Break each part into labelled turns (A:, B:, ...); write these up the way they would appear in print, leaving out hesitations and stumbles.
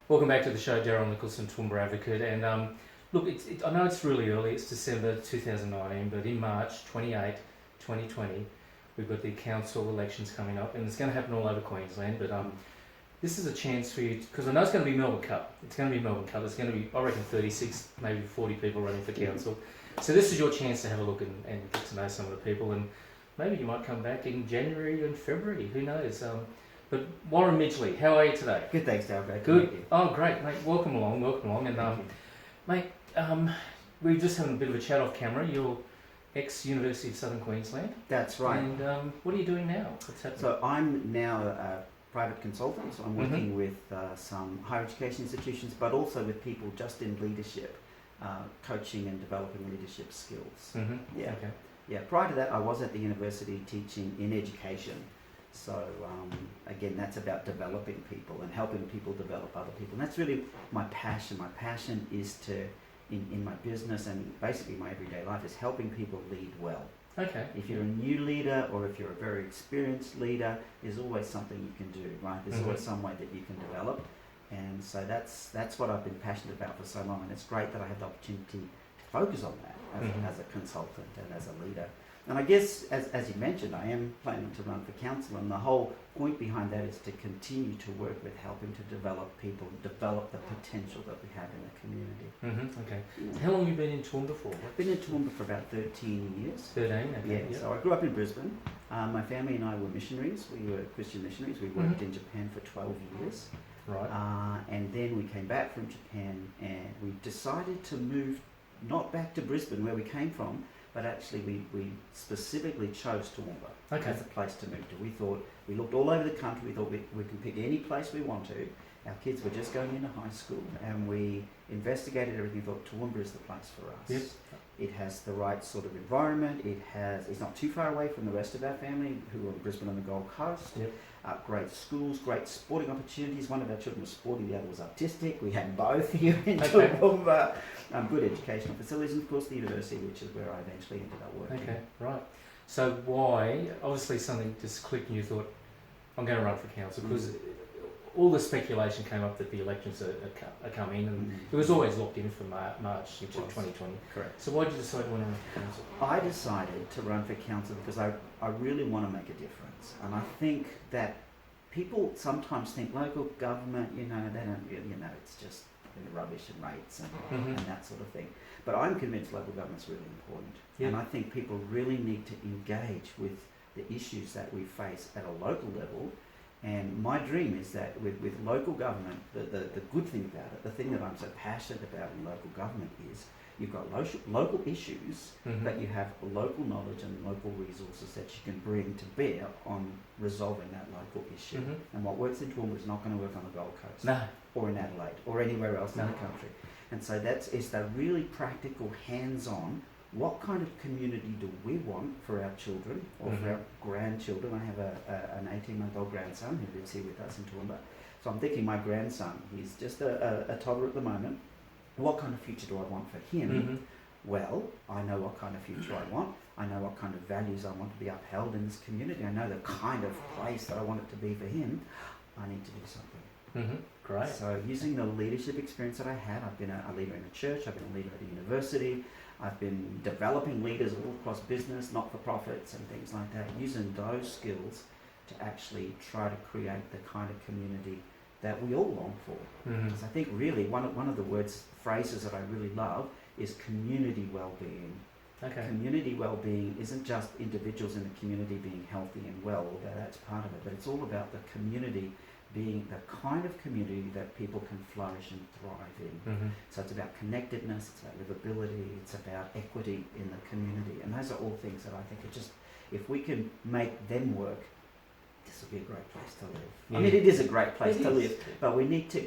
A: Welcome back to the show, Darryl Nicholson, Toowoomba Advocate. And look, I know it's really early, it's December 2019, but in March 28, 2020, we've got the council elections coming up, and it's going to happen all over Queensland. But this is a chance for you, because I know it's going to be Melbourne Cup. It's going to be Melbourne Cup. There's going to be, I reckon, 36, maybe 40 people running for council. So this is your chance to have a look and get to know some of the people, and maybe you might come back in January and February, who knows. But Warren Midgley, how are you today?
B: Good, thanks, Dale. Great to
A: Good.
B: meet you.
A: Oh, great, mate. Welcome along. And mate, we were just having a bit of a chat off camera. You're ex-University of Southern Queensland.
B: That's right.
A: And what are you doing now? What's happening?
B: So I'm now a private consultant. So I'm working with some higher education institutions, but also with people just in leadership, coaching and developing leadership skills. Yeah.
A: Okay.
B: Yeah. Prior to that, I was at the university teaching in education. So again, that's about developing people and helping people develop other people. And that's really my passion. My passion is to, in my business and basically my everyday life, is helping people lead well.
A: Okay.
B: If you're a new leader or if you're a very experienced leader, there's always something you can do, right? There's always some way that you can develop. And so that's what I've been passionate about for so long. And it's great that I have the opportunity to focus on that as a consultant and as a leader. And I guess, as you mentioned, I am planning to run for council, and the whole point behind that is to continue to work with helping to develop people, develop the potential that we have in the community.
A: Okay. So how long have you been in Toowoomba for?
B: I've been in Toowoomba for about 13 years.
A: 13, okay.
B: Yeah, so I grew up in Brisbane. My family and I were missionaries. We were Christian missionaries. We worked in Japan for 12 years.
A: Right.
B: And then we came back from Japan, and we decided to move not back to Brisbane where we came from, but actually we specifically chose Toowoomba as a place to move to. We thought, we looked all over the country, we thought we can pick any place we want to. Our kids were just going into high school, and we investigated everything, thought Toowoomba is the place for us.
A: Yep.
B: It has the right sort of environment, it's not too far away from the rest of our family who are in Brisbane and the Gold Coast.
A: Yep.
B: Great schools, great sporting opportunities. One of our children was sporting, the other was artistic. We had both here in Toowoomba. Good educational facilities, and of course the university, which is where I eventually ended up working.
A: Okay, right. So why, obviously something just clicked and you thought, I'm going to run for council, because all the speculation came up that the elections are coming, and it was always locked in for March into 2020.
B: Correct.
A: So why did you decide to want to run for council?
B: I decided to run for council because I really want to make a difference. And I think that people sometimes think local government, they don't really, it's just rubbish and rates and that sort of thing. But I'm convinced local government's really important.
A: Yeah.
B: And I think people really need to engage with the issues that we face at a local level. And my dream is that with local government, the good thing about it, the thing that I'm so passionate about in local government is you've got local issues, but you have local knowledge and local resources that you can bring to bear on resolving that local issue. And what works in Toowoomba is not going to work on the Gold Coast or in Adelaide or anywhere else in the country. And so it's the really practical, hands-on, what kind of community do we want for our children or for our grandchildren? I have an 18-month-old grandson who lives here with us in Toowoomba. So I'm thinking my grandson, he's just a toddler at the moment. What kind of future do I want for him? Well, I know what kind of future I want. I know what kind of values I want to be upheld in this community. I know the kind of place that I want it to be for him. I need to do something.
A: Great.
B: So using the leadership experience that I had, I've been a leader in a church, I've been a leader at a university, I've been developing leaders all across business, not-for-profits and things like that, using those skills to actually try to create the kind of community that we all long for. Because I think really one of the phrases that I really love is community well-being.
A: Okay.
B: Community well-being isn't just individuals in the community being healthy and well, although that's part of it, but it's all about the community being the kind of community that people can flourish and thrive in. So it's about connectedness, it's about livability, it's about equity in the community, and those are all things that I think are just, if we can make them work, this will be a great place to live. I mean, it is a great place to live, but we need to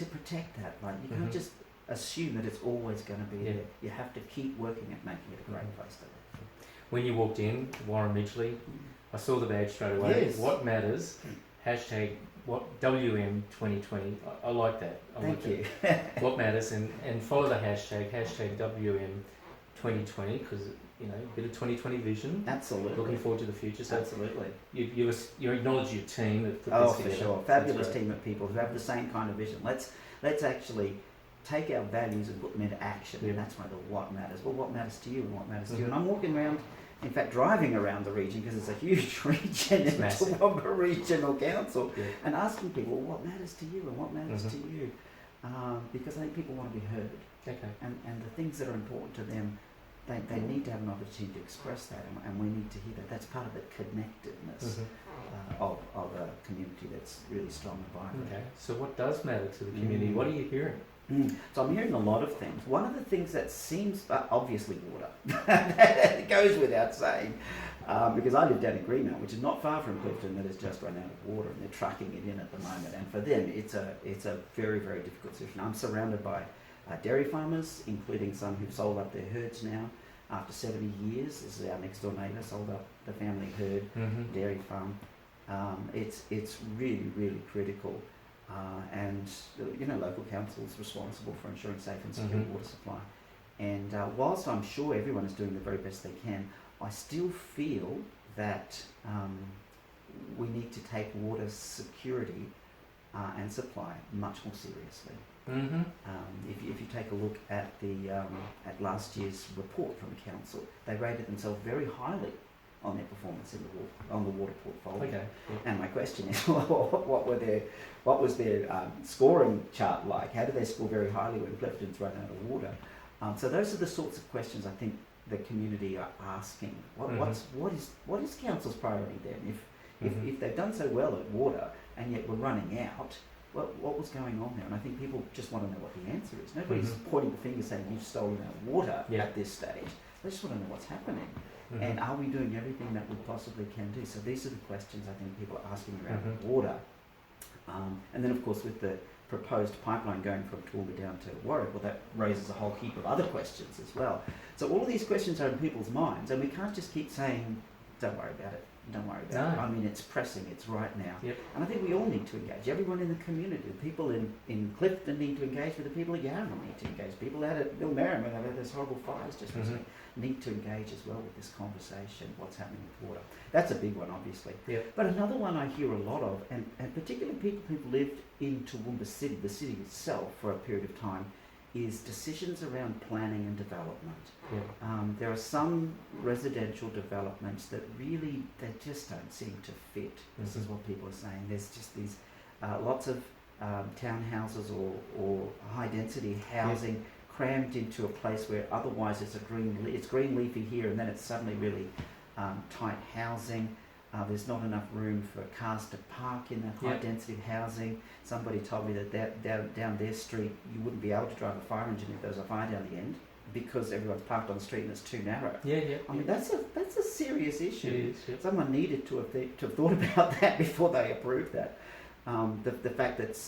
B: protect that. Like, you can't just assume that it's always going to be there. You have to keep working at making it a great place to live.
A: When you walked in, Warren Midgley, I saw the badge straight away.
B: Yes.
A: What matters? Hashtag WM2020. I like that.
B: Thank you.
A: What matters, and follow the hashtag WM2020, because a bit of 2020 vision.
B: Absolutely.
A: Looking forward to the future. So
B: Absolutely.
A: you acknowledge your team that put
B: Oh,
A: this
B: for
A: together.
B: sure.
A: Sounds
B: Fabulous
A: great.
B: team of people who have the same kind of vision. Let's actually take our values and put them into action.
A: Yeah.
B: And that's why the what matters. Well, what matters to you and what matters to you?
A: Mhm.
B: And I'm walking around, in fact, driving around the region because it's a huge region in the
A: massive.
B: Toowoomba Regional Council,
A: Yeah.
B: and asking people, well, what matters to you and what matters
A: Mhm.
B: to you? Because I think people want to be heard,
A: Okay.
B: and the things that are important to them, they need to have an opportunity to express that, and we need to hear that. That's part of the connectedness
A: Mhm.
B: of a community that's really strong and vibrant.
A: Okay. So what does matter to the community? What are you hearing?
B: So I'm hearing a lot of things. One of the things that seems, obviously water, it goes without saying, because I live down in Greenmount, which is not far from Clifton, that has just run out of water, and they're trucking it in at the moment. And for them, it's a very, very difficult situation. I'm surrounded by dairy farmers, including some who've sold up their herds now after 70 years. This is our next door neighbour, sold up the family herd,
A: Mm-hmm.
B: dairy farm. It's really, really critical. And local council is responsible for ensuring safe and secure
A: Mhm.
B: water supply. And whilst I'm sure everyone is doing the very best they can, I still feel that we need to take water security and supply much more seriously.
A: Mm-hmm.
B: If you take a look at at last year's report from the council, they rated themselves very highly on their performance on the water portfolio.
A: Okay. Yeah.
B: And my question is, what was their scoring chart like? How did they score very highly when Clifton's run out of water? So those are the sorts of questions I think the community are asking. What is council's priority then? If they've done so well at water and yet we're running out, what was going on there? And I think people just want to know what the answer is. Nobody's pointing the finger saying you've stolen our water at this stage. They just want to know what's happening.
A: Mm-hmm.
B: And are we doing everything that we possibly can do? So these are the questions I think people are asking around water. And then of course with the proposed pipeline going from Toowoomba down to Warwick, well that raises a whole heap of other questions as well. So all of these questions are in people's minds, and we can't just keep saying, don't worry about it, don't worry about it. I mean, it's pressing, it's right now.
A: Yep.
B: And I think we all need to engage. Everyone in the community, the people in Clifton need to engage with the people at Yarra need to engage. People out at Millmerran, where they've had those horrible fires just recently, need to engage as well with this conversation, what's happening with water. That's a big one, obviously.
A: Yep.
B: But another one I hear a lot of, and particularly people who've lived in Toowoomba City, the city itself, for a period of time, is decisions around planning and development.
A: Yeah.
B: There are some residential developments that really, they just don't seem to fit. This is what people are saying. There's just these lots of townhouses or high density housing crammed into a place where otherwise it's green leafy here, and then it's suddenly really tight housing. There's not enough room for cars to park in that high density housing. Somebody told me that down their street you wouldn't be able to drive a fire engine if there was a fire down the end, because everyone's parked on the street and it's too narrow. I mean, that's a serious issue.
A: It is, yeah.
B: Someone needed to have thought about that before they approved that. The fact that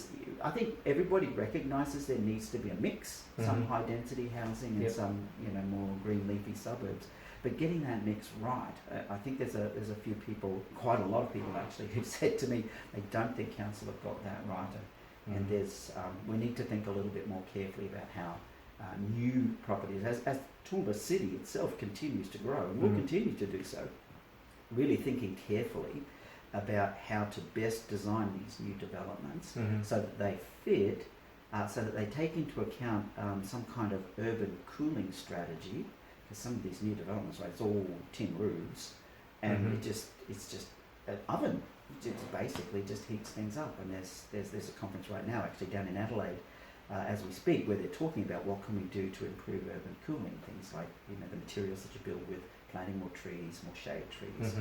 B: I think everybody recognises there needs to be a mix, some high density housing and some more green leafy suburbs. But getting that mix right, I think there's a few people, quite a lot of people actually, who've said to me they don't think council have got that right, and we need to think a little bit more carefully about how new properties, as Toowoomba City itself continues to grow, and will continue to do so, really thinking carefully about how to best design these new developments so that they fit, so that they take into account some kind of urban cooling strategy. Some of these new developments, right, it's all tin roofs, and it's just an oven. It basically just heats things up. And there's a conference right now, actually down in Adelaide, as we speak, where they're talking about what can we do to improve urban cooling. Things like the materials that you build with, planting more trees, more shade trees,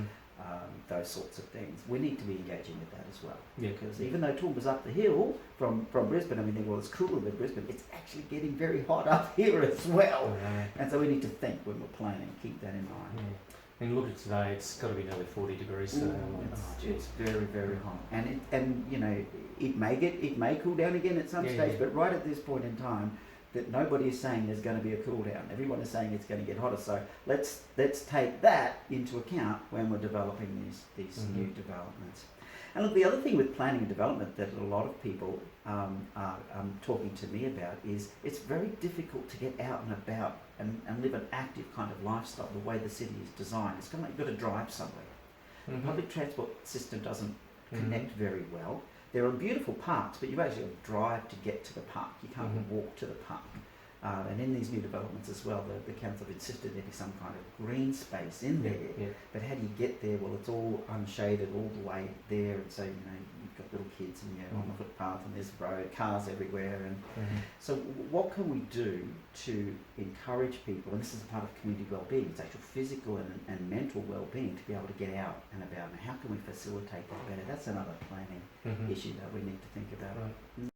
B: those sorts of things. We need to be engaging with that as well. Because even though Toowoomba's up the hill from Brisbane, I mean, well, it's cooler than Brisbane, it's actually getting very hot up here as well. And so we need to think when we're planning, keep that in mind.
A: I mean, look at today, it's got to be nearly 40 degrees today.
B: It's very, very hot. And it may cool down again at some stage, but right at this point in time, that nobody is saying there's going to be a cool down. Everyone is saying it's going to get hotter. So let's take that into account when we're developing these new developments. And look, the other thing with planning and development that a lot of people are talking to me about is it's very difficult to get out and about and live an active kind of lifestyle the way the city is designed. It's kind of like you've got to drive somewhere. The public transport system doesn't connect very well. There are beautiful parks, but you've actually got to drive to get to the park. You can't walk to the park. And in these new developments as well, the council have insisted there be some kind of green space in there.
A: Yeah.
B: But how do you get there? Well, it's all unshaded all the way there, and so you've got little kids and you're on the footpath, and there's cars everywhere. And so, what can we do to encourage people? And this is a part of community well-being. It's actual physical and mental well-being to be able to get out and about. And how can we facilitate that better? That's another planning issue that we need to think about.
A: Right.